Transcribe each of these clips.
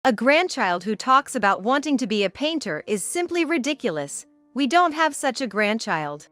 A grandchild who talks about wanting to be a painter is simply ridiculous. We don't have such a grandchild.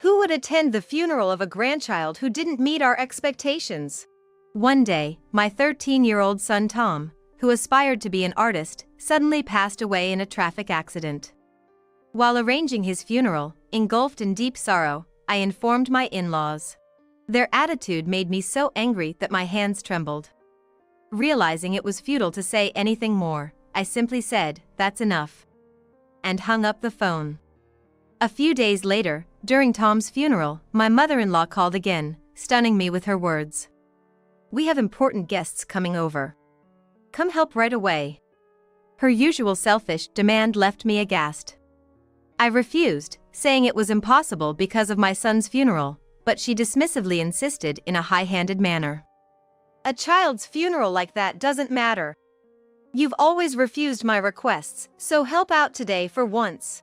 Who would attend the funeral of a grandchild who didn't meet our expectations? One day, my 13-year-old son Tom, who aspired to be an artist, suddenly passed away in a traffic accident. While arranging his funeral, engulfed in deep sorrow, I informed my in-laws. Their attitude made me so angry that my hands trembled. Realizing it was futile to say anything more, I simply said, "That's enough," and hung up the phone. A few days later, during Tom's funeral, my mother-in-law called again, stunning me with her words. "We have important guests coming over. Come help right away." Her usual selfish demand left me aghast. I refused, saying it was impossible because of my son's funeral, but she dismissively insisted in a high-handed manner. "A child's funeral like that doesn't matter. You've always refused my requests, so help out today for once."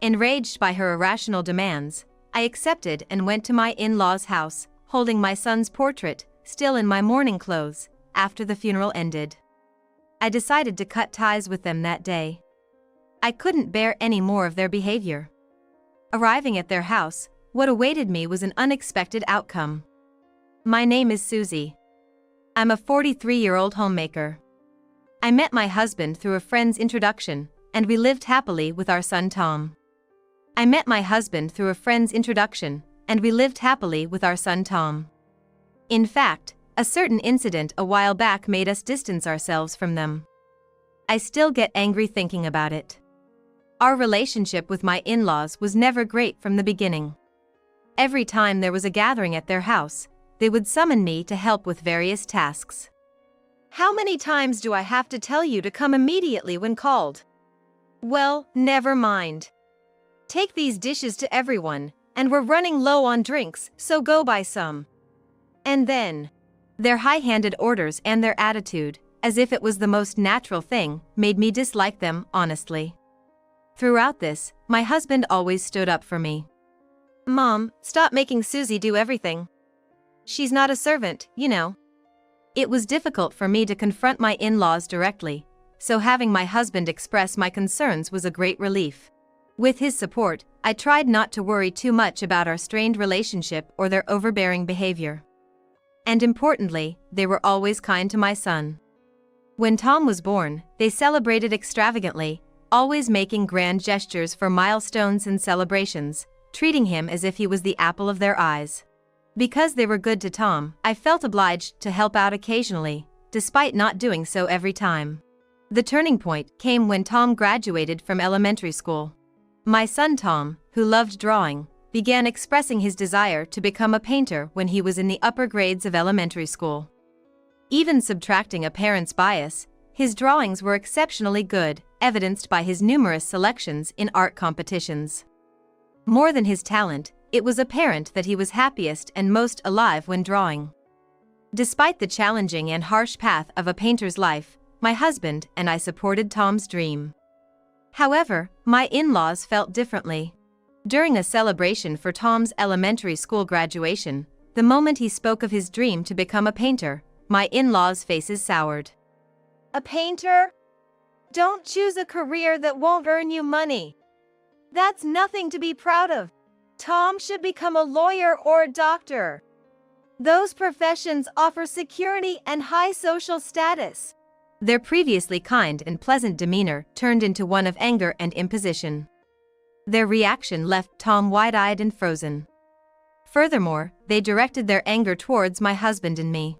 Enraged by her irrational demands, I accepted and went to my in-laws' house, holding my son's portrait, still in my mourning clothes, after the funeral ended. I decided to cut ties with them that day. I couldn't bear any more of their behavior. Arriving at their house, what awaited me was an unexpected outcome. My name is Susie. I'm a 43-year-old homemaker. I met my husband through a friend's introduction, and we lived happily with our son Tom. In fact, a certain incident a while back made us distance ourselves from them. I still get angry thinking about it. Our relationship with my in-laws was never great from the beginning. Every time there was a gathering at their house, they would summon me to help with various tasks. "How many times do I have to tell you to come immediately when called?" "Well, never mind. Take these dishes to everyone, and we're running low on drinks, so go buy some." And then, their high-handed orders and their attitude, as if it was the most natural thing, made me dislike them, honestly. Throughout this, my husband always stood up for me. "Mom, stop making Susie do everything. She's not a servant, you know." It was difficult for me to confront my in-laws directly, so having my husband express my concerns was a great relief. With his support, I tried not to worry too much about our strained relationship or their overbearing behavior. And importantly, they were always kind to my son. When Tom was born, they celebrated extravagantly, always making grand gestures for milestones and celebrations, treating him as if he was the apple of their eyes. Because they were good to Tom, I felt obliged to help out occasionally, despite not doing so every time. The turning point came when Tom graduated from elementary school. My son Tom, who loved drawing, began expressing his desire to become a painter when he was in the upper grades of elementary school. Even subtracting a parent's bias, his drawings were exceptionally good, evidenced by his numerous selections in art competitions. More than his talent, it was apparent that he was happiest and most alive when drawing. Despite the challenging and harsh path of a painter's life, my husband and I supported Tom's dream. However, my in-laws felt differently. During a celebration for Tom's elementary school graduation, the moment he spoke of his dream to become a painter, my in-laws' faces soured. "A painter? Don't choose a career that won't earn you money. That's nothing to be proud of. Tom should become a lawyer or a doctor. Those professions offer security and high social status." Their previously kind and pleasant demeanor turned into one of anger and imposition. Their reaction left Tom wide-eyed and frozen. Furthermore, they directed their anger towards my husband and me.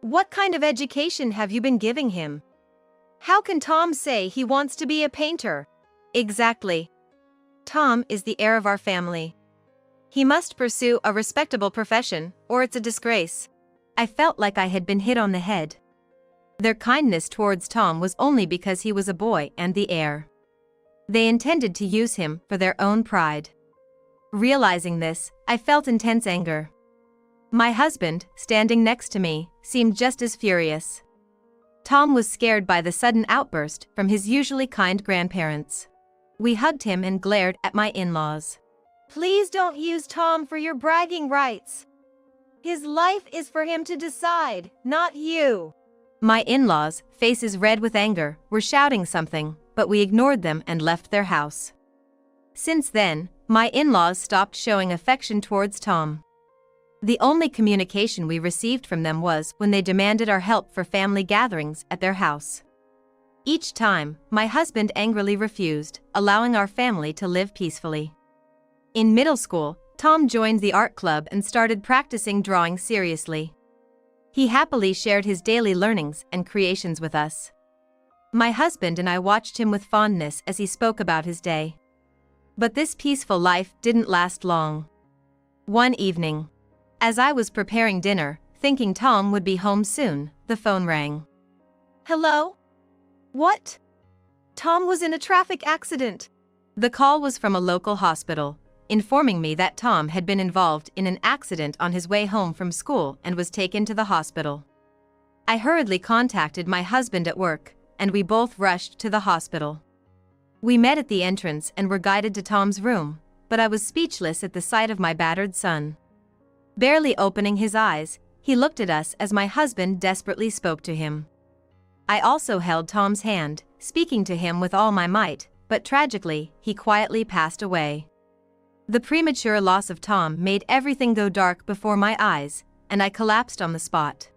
"What kind of education have you been giving him? How can Tom say he wants to be a painter?" "Exactly. Tom is the heir of our family. He must pursue a respectable profession, or it's a disgrace." I felt like I had been hit on the head. Their kindness towards Tom was only because he was a boy and the heir. They intended to use him for their own pride. Realizing this, I felt intense anger. My husband, standing next to me, seemed just as furious. Tom was scared by the sudden outburst from his usually kind grandparents. We hugged him and glared at my in-laws. "Please don't use Tom for your bragging rights. His life is for him to decide, not you." My in-laws, faces red with anger, were shouting something, but we ignored them and left their house. Since then, my in-laws stopped showing affection towards Tom. The only communication we received from them was when they demanded our help for family gatherings at their house. Each time, my husband angrily refused, allowing our family to live peacefully. In middle school, Tom joined the art club and started practicing drawing seriously. He happily shared his daily learnings and creations with us. My husband and I watched him with fondness as he spoke about his day. But this peaceful life didn't last long. One evening, as I was preparing dinner, thinking Tom would be home soon, the phone rang. Hello? What? Tom was in a traffic accident. The call was from a local hospital, informing me that Tom had been involved in an accident on his way home from school and was taken to the hospital. I hurriedly contacted my husband at work, and we both rushed to the hospital. We met at the entrance and were guided to Tom's room, but I was speechless at the sight of my battered son. Barely opening his eyes, he looked at us as my husband desperately spoke to him. I also held Tom's hand, speaking to him with all my might, but tragically, he quietly passed away. The premature loss of Tom made everything go dark before my eyes, and I collapsed on the spot.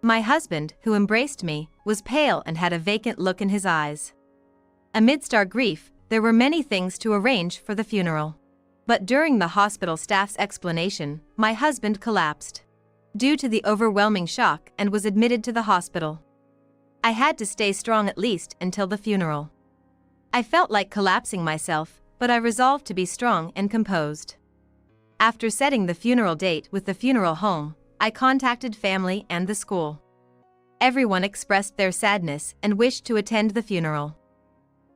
My husband, who embraced me, was pale and had a vacant look in his eyes. Amidst our grief, there were many things to arrange for the funeral. But during the hospital staff's explanation, my husband collapsed due to the overwhelming shock and was admitted to the hospital. I had to stay strong at least until the funeral. I felt like collapsing myself, but I resolved to be strong and composed. After setting the funeral date with the funeral home, I contacted family and the school. Everyone expressed their sadness and wished to attend the funeral.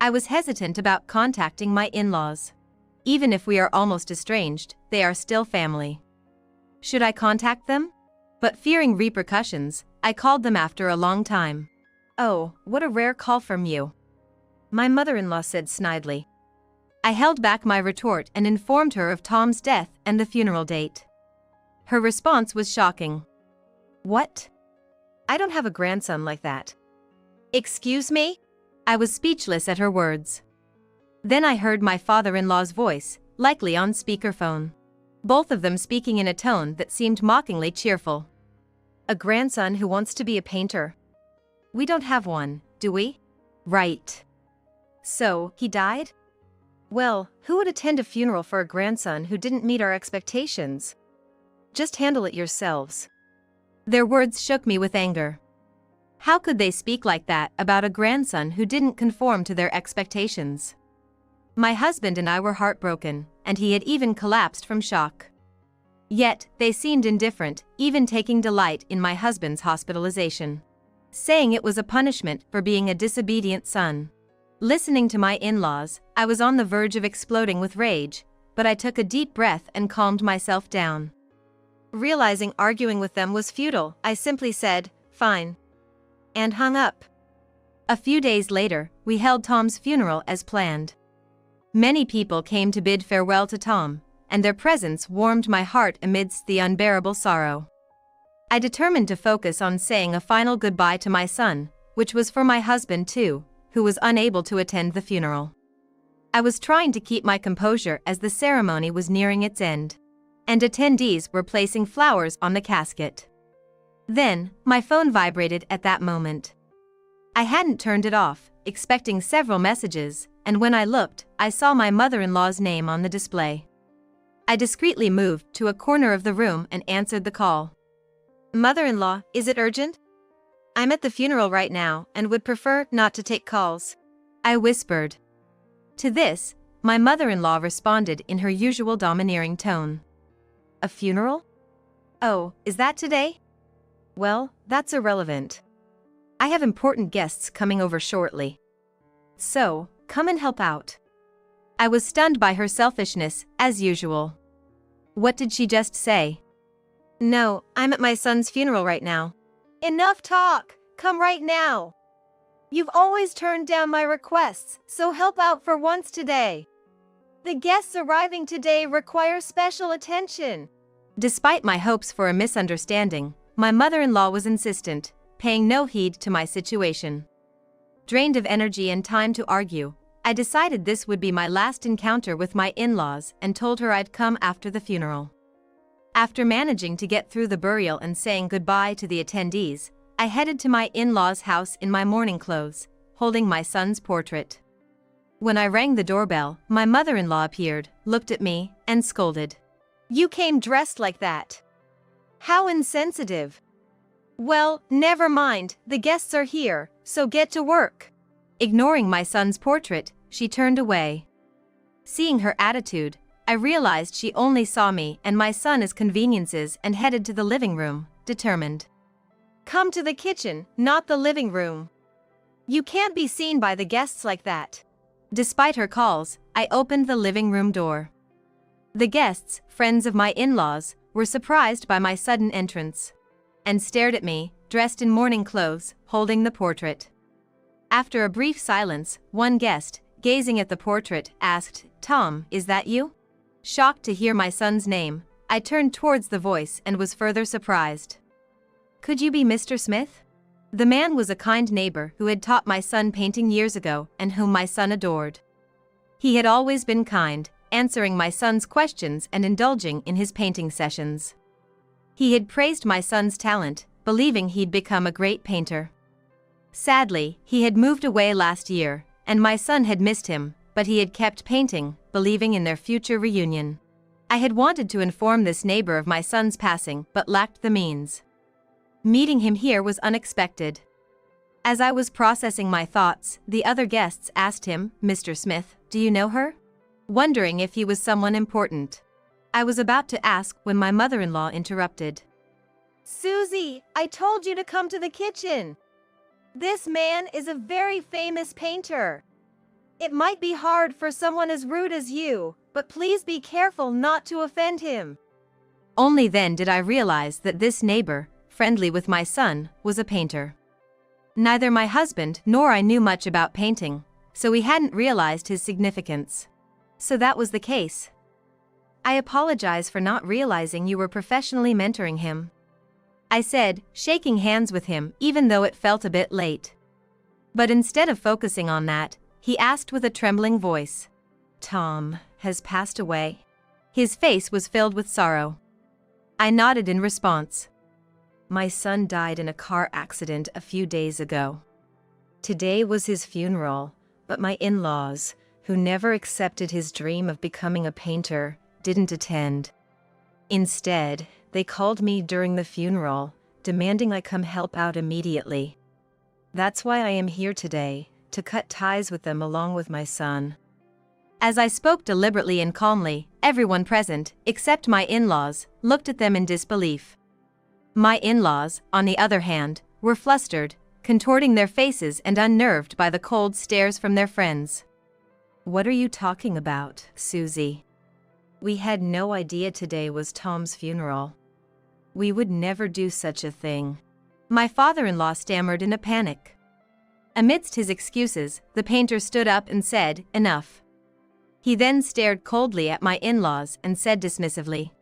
I was hesitant about contacting my in-laws. Even if we are almost estranged, they are still family. Should I contact them? But fearing repercussions, I called them after a long time. "Oh, what a rare call from you," my mother-in-law said snidely. I held back my retort and informed her of Tom's death and the funeral date. Her response was shocking. "What? I don't have a grandson like that." Excuse me? I was speechless at her words. Then I heard my father-in-law's voice, likely on speakerphone. Both of them speaking in a tone that seemed mockingly cheerful. "A grandson who wants to be a painter? We don't have one, do we?" "Right. So, he died? Well, who would attend a funeral for a grandson who didn't meet our expectations? Just handle it yourselves." Their words shook me with anger. How could they speak like that about a grandson who didn't conform to their expectations? My husband and I were heartbroken, and he had even collapsed from shock. Yet, they seemed indifferent, even taking delight in my husband's hospitalization, saying it was a punishment for being a disobedient son. Listening to my in-laws, I was on the verge of exploding with rage, but I took a deep breath and calmed myself down. Realizing arguing with them was futile, I simply said, "Fine," and hung up. A few days later, we held Tom's funeral as planned. Many people came to bid farewell to Tom, and their presence warmed my heart amidst the unbearable sorrow. I determined to focus on saying a final goodbye to my son, which was for my husband too, who was unable to attend the funeral. I was trying to keep my composure as the ceremony was nearing its end, and attendees were placing flowers on the casket. Then, my phone vibrated at that moment. I hadn't turned it off, expecting several messages, and when I looked, I saw my mother-in-law's name on the display. I discreetly moved to a corner of the room and answered the call. "Mother-in-law, is it urgent? I'm at the funeral right now and would prefer not to take calls," I whispered. To this, my mother-in-law responded in her usual domineering tone. "A funeral? Oh, is that today? Well, that's irrelevant. I have important guests coming over shortly. So, come and help out." I was stunned by her selfishness, as usual. What did she just say? "No, I'm at my son's funeral right now." Enough talk! Come right now! You've always turned down my requests, so help out for once today. The guests arriving today require special attention. Despite my hopes for a misunderstanding, my mother-in-law was insistent, paying no heed to my situation. Drained of energy and time to argue, I decided this would be my last encounter with my in-laws and told her I'd come after the funeral. After managing to get through the burial and saying goodbye to the attendees, I headed to my in-laws' house in my mourning clothes, holding my son's portrait. When I rang the doorbell, my mother-in-law appeared, looked at me, and scolded. You came dressed like that. How insensitive. Well, never mind, the guests are here, so get to work. Ignoring my son's portrait, she turned away. Seeing her attitude, I realized she only saw me and my son as conveniences and headed to the living room, determined. Come to the kitchen, not the living room. You can't be seen by the guests like that. Despite her calls, I opened the living room door. The guests, friends of my in-laws, were surprised by my sudden entrance and stared at me, dressed in mourning clothes, holding the portrait. After a brief silence, one guest, gazing at the portrait, asked, "Tom, is that you?" Shocked to hear my son's name, I turned towards the voice and was further surprised. "Could you be Mr. Smith?" The man was a kind neighbor who had taught my son painting years ago and whom my son adored. He had always been kind, answering my son's questions and indulging in his painting sessions. He had praised my son's talent, believing he'd become a great painter. Sadly, he had moved away last year, and my son had missed him, but he had kept painting, believing in their future reunion. I had wanted to inform this neighbor of my son's passing but lacked the means. Meeting him here was unexpected. As I was processing my thoughts, the other guests asked him, "Mr. Smith, do you know her?" Wondering if he was someone important. I was about to ask when my mother-in-law interrupted. Susie, I told you to come to the kitchen. This man is a very famous painter. It might be hard for someone as rude as you, but please be careful not to offend him. Only then did I realize that this neighbor, friendly with my son, was a painter. Neither my husband nor I knew much about painting, so we hadn't realized his significance. So that was the case. I apologize for not realizing you were professionally mentoring him, I said, shaking hands with him even though it felt a bit late. But instead of focusing on that, he asked with a trembling voice, "Tom has passed away?" His face was filled with sorrow. I nodded in response. "My son died in a car accident a few days ago. Today was his funeral, but my in-laws, who never accepted his dream of becoming a painter, didn't attend. Instead, they called me during the funeral, demanding I come help out immediately. That's why I am here today, to cut ties with them along with my son." As I spoke deliberately and calmly, everyone present, except my in-laws, looked at them in disbelief. My in-laws, on the other hand, were flustered, contorting their faces and unnerved by the cold stares from their friends. "What are you talking about, Susie? We had no idea today was Tom's funeral. We would never do such a thing." My father-in-law stammered in a panic. Amidst his excuses, the painter stood up and said, "Enough." He then stared coldly at my in-laws and said dismissively,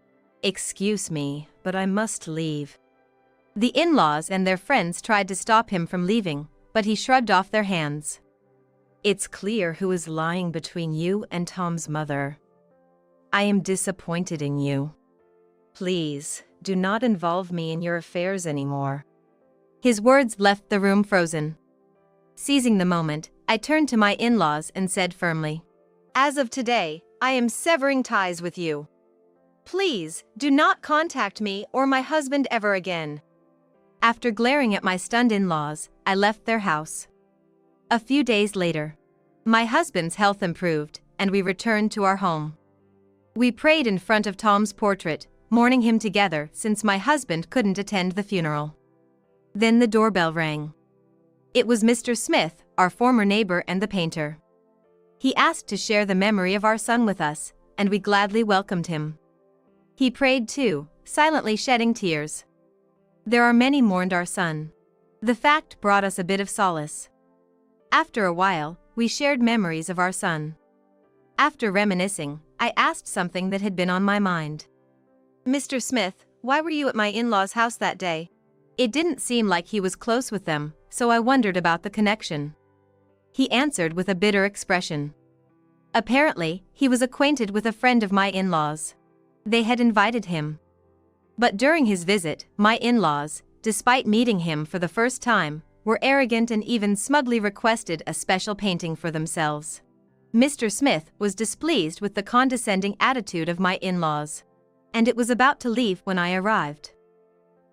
"Excuse me, but I must leave." The in-laws and their friends tried to stop him from leaving, but he shrugged off their hands. "It's clear who is lying between you and Tom's mother. I am disappointed in you. Please, do not involve me in your affairs anymore." His words left the room frozen. Seizing the moment, I turned to my in-laws and said firmly, "As of today, I am severing ties with you. Please, do not contact me or my husband ever again." After glaring at my stunned in-laws, I left their house. A few days later, my husband's health improved, and we returned to our home. We prayed in front of Tom's portrait, mourning him together since my husband couldn't attend the funeral. Then the doorbell rang. It was Mr. Smith, our former neighbor and the painter. He asked to share the memory of our son with us, and we gladly welcomed him. He prayed too, silently shedding tears. There are many mourned our son. The fact brought us a bit of solace. After a while, we shared memories of our son. After reminiscing, I asked something that had been on my mind. "Mr. Smith, why were you at my in-laws' house that day?" It didn't seem like he was close with them, so I wondered about the connection. He answered with a bitter expression. Apparently, he was acquainted with a friend of my in-laws. They had invited him. But during his visit, my in-laws, despite meeting him for the first time, were arrogant and even smugly requested a special painting for themselves. Mr. Smith was displeased with the condescending attitude of my in-laws, and it was about to leave when I arrived.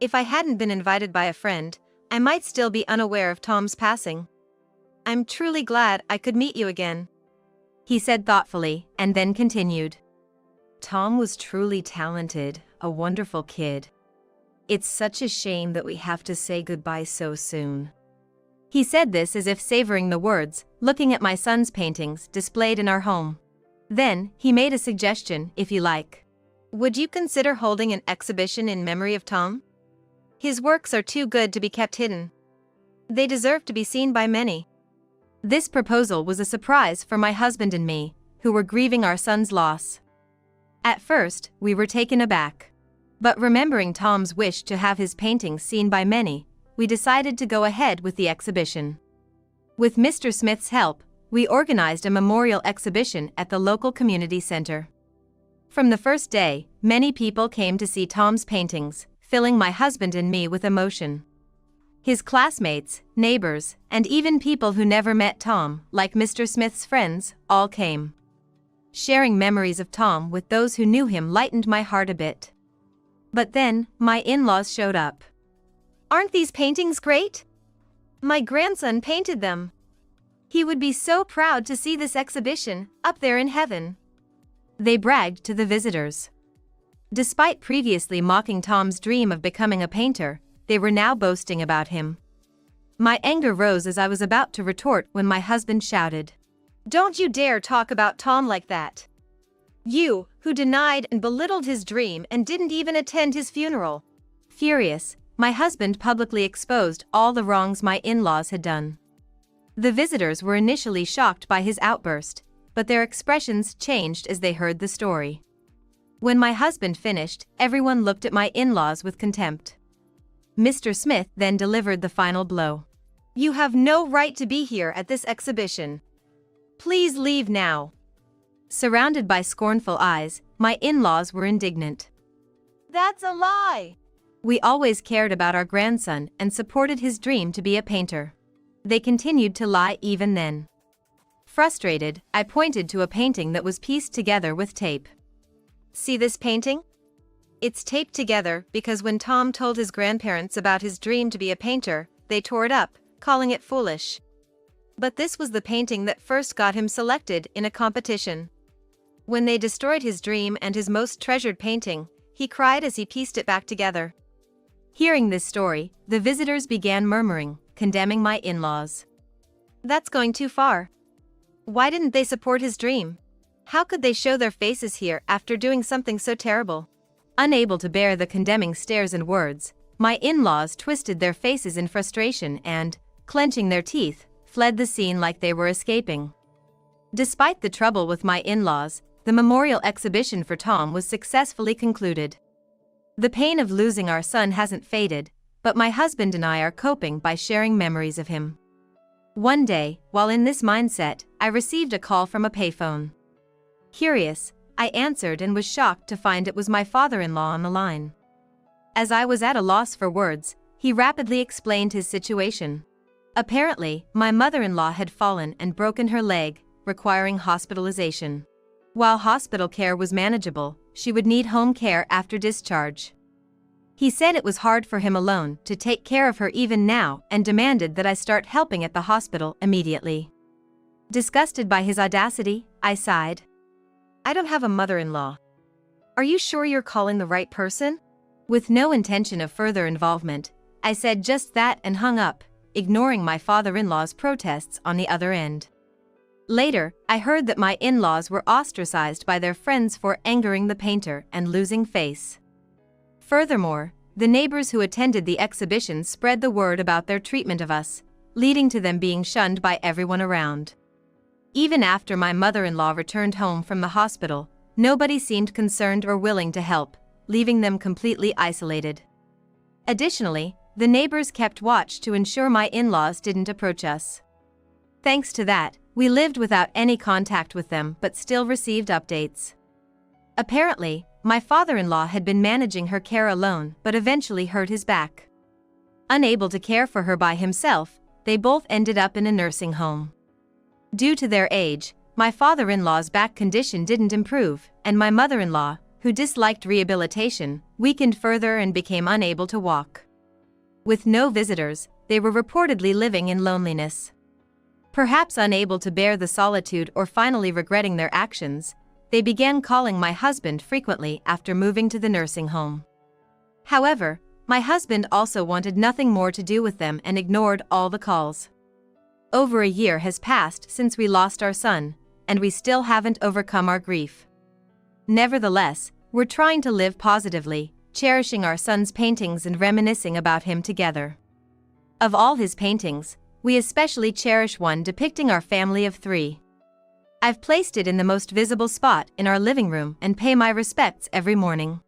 If I hadn't been invited by a friend, I might still be unaware of Tom's passing. I'm truly glad I could meet you again, he said thoughtfully, and then continued. Tom was truly talented, a wonderful kid. It's such a shame that we have to say goodbye so soon. He said this as if savoring the words, looking at my son's paintings displayed in our home. Then, he made a suggestion, if you like. Would you consider holding an exhibition in memory of Tom? His works are too good to be kept hidden. They deserve to be seen by many. This proposal was a surprise for my husband and me, who were grieving our son's loss. At first, we were taken aback. But remembering Tom's wish to have his paintings seen by many, we decided to go ahead with the exhibition. With Mr. Smith's help, we organized a memorial exhibition at the local community center. From the first day, many people came to see Tom's paintings, filling my husband and me with emotion. His classmates, neighbors, and even people who never met Tom, like Mr. Smith's friends, all came. Sharing memories of Tom with those who knew him lightened my heart a bit. But then, my in-laws showed up. Aren't these paintings great? My grandson painted them. He would be so proud to see this exhibition, up there in heaven, they bragged to the visitors. Despite previously mocking Tom's dream of becoming a painter, they were now boasting about him. My anger rose as I was about to retort when my husband shouted, "Don't you dare talk about Tom like that. You, who denied and belittled his dream and didn't even attend his funeral." Furious, my husband publicly exposed all the wrongs my in-laws had done. The visitors were initially shocked by his outburst, but their expressions changed as they heard the story. When my husband finished, everyone looked at my in-laws with contempt. Mr. Smith then delivered the final blow. "You have no right to be here at this exhibition. Please leave now." Surrounded by scornful eyes, my in-laws were indignant. "That's a lie. We always cared about our grandson and supported his dream to be a painter." They continued to lie even then. Frustrated, I pointed to a painting that was pieced together with tape. "See this painting? It's taped together because when Tom told his grandparents about his dream to be a painter, they tore it up, calling it foolish. But this was the painting that first got him selected in a competition. When they destroyed his dream and his most treasured painting, he cried as he pieced it back together." Hearing this story, the visitors began murmuring, condemning my in-laws. "That's going too far. Why didn't they support his dream? How could they show their faces here after doing something so terrible?" Unable to bear the condemning stares and words, my in-laws twisted their faces in frustration and, clenching their teeth, fled the scene like they were escaping. Despite the trouble with my in-laws, the memorial exhibition for Tom was successfully concluded. The pain of losing our son hasn't faded, but my husband and I are coping by sharing memories of him. One day, while in this mindset, I received a call from a payphone. Curious, I answered and was shocked to find it was my father-in-law on the line. As I was at a loss for words, he rapidly explained his situation. Apparently, my mother-in-law had fallen and broken her leg, requiring hospitalization. While hospital care was manageable, she would need home care after discharge. He said it was hard for him alone to take care of her even now and demanded that I start helping at the hospital immediately. Disgusted by his audacity, I sighed. "I don't have a mother-in-law. Are you sure you're calling the right person?" With no intention of further involvement, I said just that and hung up, ignoring my father-in-law's protests on the other end. Later, I heard that my in-laws were ostracized by their friends for angering the painter and losing face. Furthermore, the neighbors who attended the exhibition spread the word about their treatment of us, leading to them being shunned by everyone around. Even after my mother-in-law returned home from the hospital, nobody seemed concerned or willing to help, leaving them completely isolated. Additionally, The neighbors kept watch to ensure my in-laws didn't approach us. Thanks to that, we lived without any contact with them but still received updates. Apparently, my father-in-law had been managing her care alone but eventually hurt his back. Unable to care for her by himself, they both ended up in a nursing home. Due to their age, my father-in-law's back condition didn't improve, and my mother-in-law, who disliked rehabilitation, weakened further and became unable to walk. With no visitors, they were reportedly living in loneliness. Perhaps unable to bear the solitude or finally regretting their actions, they began calling my husband frequently after moving to the nursing home. However, my husband also wanted nothing more to do with them and ignored all the calls. Over a year has passed since we lost our son, and we still haven't overcome our grief. Nevertheless, we're trying to live positively, cherishing our son's paintings and reminiscing about him together. Of all his paintings, we especially cherish one depicting our family of 3. I've placed it in the most visible spot in our living room and pay my respects every morning.